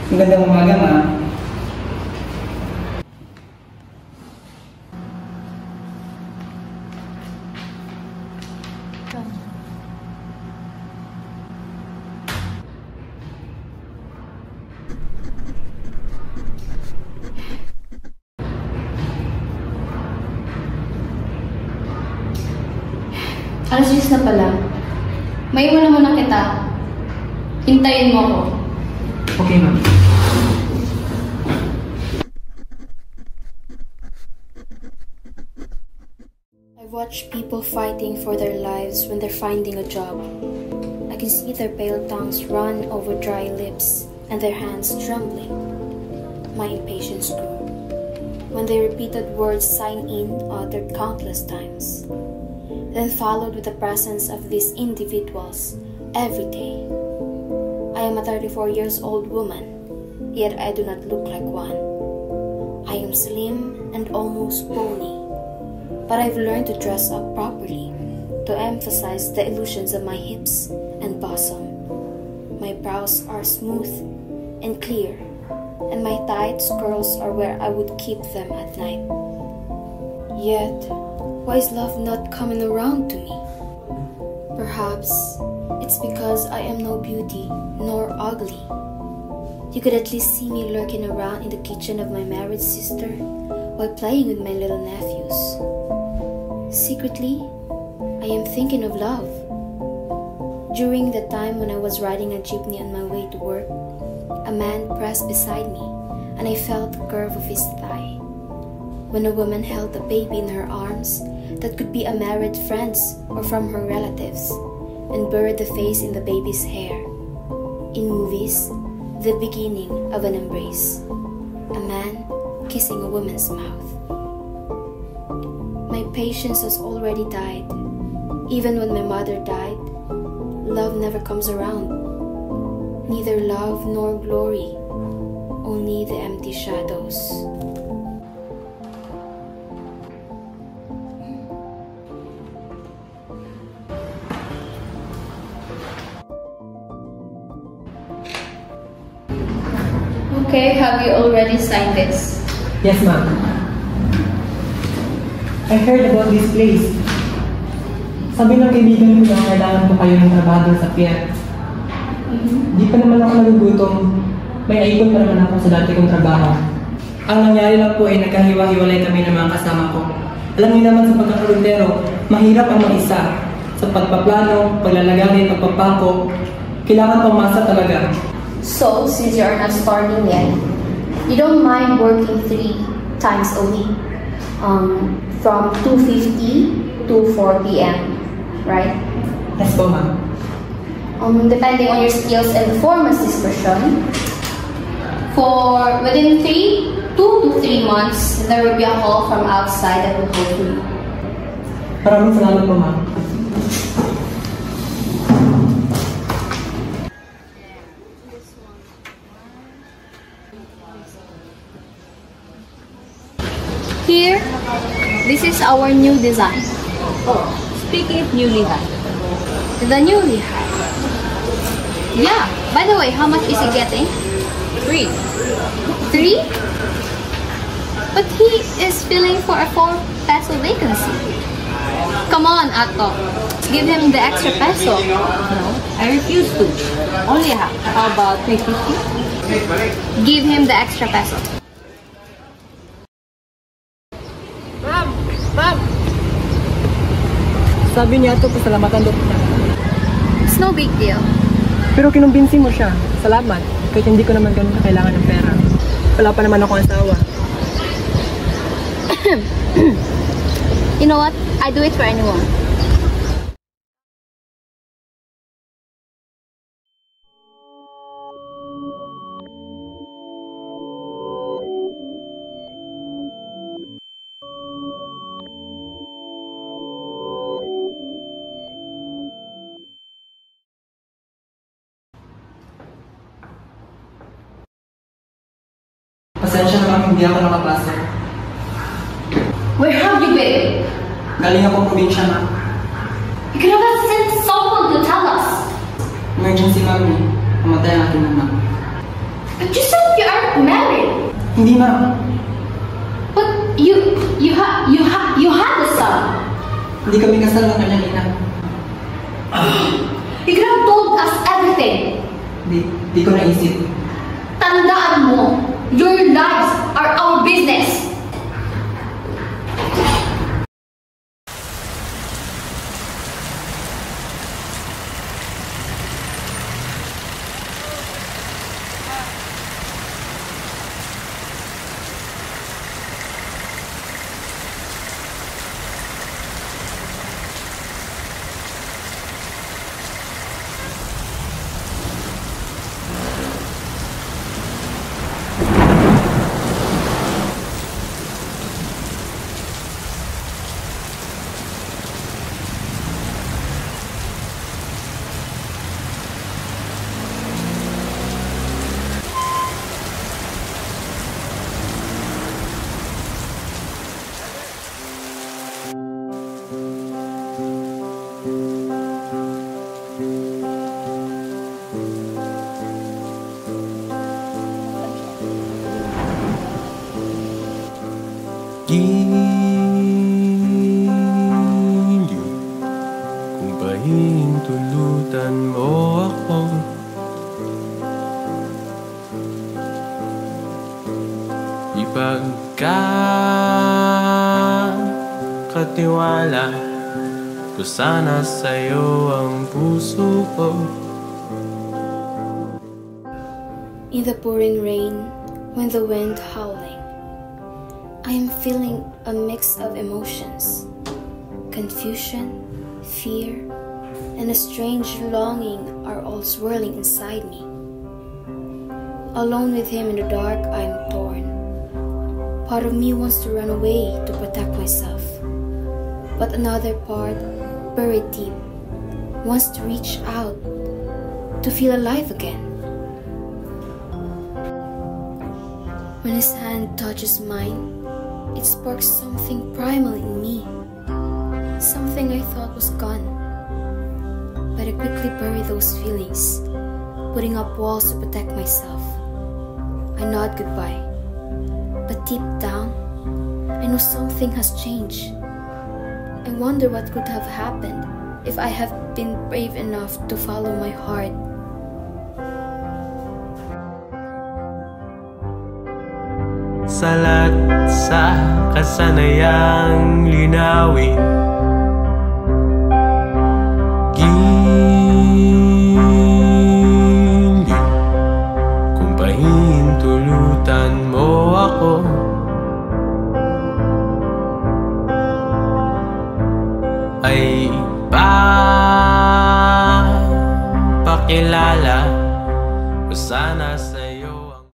Magandang umaga, ma'am. Alas 10 na pala. Maiwan na muna kita. Hintayin mo ako. Okay, ma'am. I watch people fighting for their lives when they're finding a job. I can see their pale tongues run over dry lips and their hands trembling. My impatience grew when the repeated words "sign in" uttered countless times, then followed with the presence of these individuals every day. I am a 34 years old woman, yet I do not look like one. I am slim and almost bony, but I've learned to dress up properly to emphasize the illusions of my hips and bosom. My brows are smooth and clear, and my tight curls are where I would keep them at night. Yet, why is love not coming around to me? Perhaps it's because I am no beauty nor ugly. You could at least see me lurking around in the kitchen of my married sister while playing with my little nephews. Secretly, I am thinking of love. During the time when I was riding a jeepney on my way to work, a man pressed beside me and I felt the curve of his thigh. When a woman held a baby in her arms that could be a married friend's or from her relatives, and buried the face in the baby's hair. In movies, the beginning of an embrace. A man kissing a woman's mouth. My patience has already died. Even when my mother died, love never comes around. Neither love nor glory, only the empty shadows. Okay, have you already signed this? Yes, ma'am. I heard about this place. Sabi ng kaibigan ko na kailangan ko kayo ng trabahador sa pier. Di pa naman ako nagugutom. May naipon pa naman ako sa dati kong trabaho. Ang nangyari lang po ay nagkahiwa-hiwalay kami ng mga kasama ko. Alam niyo naman sa pagkakarontero, mahirap ang mag-isa. Sa pagpaplano, paglalagari, pagpapako, kailangan pamasa talaga. So, since you are not starting yet, you don't mind working 3 times a week, from 2:50 to 4 p.m., right? Yes po, ma'am. Depending on your skills and performance discretion, for within 2 to 3 months, there will be a call from outside that will hold you. Maraming salamat po, ma'am. Here, this is our new design. Oh, speaking of newly had. The newly had. Yeah, by the way, how much is he getting? 3. 3? But he is filling for a 4 peso vacancy. Come on, Ato. Give him the extra peso. No, I refuse to. Only half. How about 350? Give him the extra peso. Ma'am! Sabi niya ito, pasalamatan daw niya. It's no big deal. Pero kinumbinsi mo siya. Salamat. Kahit hindi ko naman ganun kailangan ng pera. Wala pa naman akong asawa. You know what? I do it for anyone. Pasensya naman hindi ako nakapasok. Where have you been? Galing ako probinsya, ma'am. You could have sent someone to tell us. Emergency, ma'am. Pamatay ang aking mama. But you said Hindi, ma'am. But you had a son. Hindi kami kasal ng kanyang ina. You could have told us everything. Di ko naisip. Tandaan mo, your lives are our business. Giliw kung pahintulutan mo ako, ipagkakatiwala ko sana sa'yo ang puso ko. In the pouring rain, when the wind howling, I am feeling a mix of emotions, confusion, fear, and a strange longing are all swirling inside me. Alone with him in the dark, I am torn. Part of me wants to run away to protect myself, but another part, buried deep, wants to reach out to feel alive again. When his hand touches mine, it sparks something primal in me, something I thought was gone. But I quickly bury those feelings, putting up walls to protect myself. I nod goodbye, but deep down, I know something has changed. I wonder what could have happened if I had been brave enough to follow my heart. Salat sa kasanayang linawin, giliw kung pahintulutan mo ako, ay papakilala ko sana sa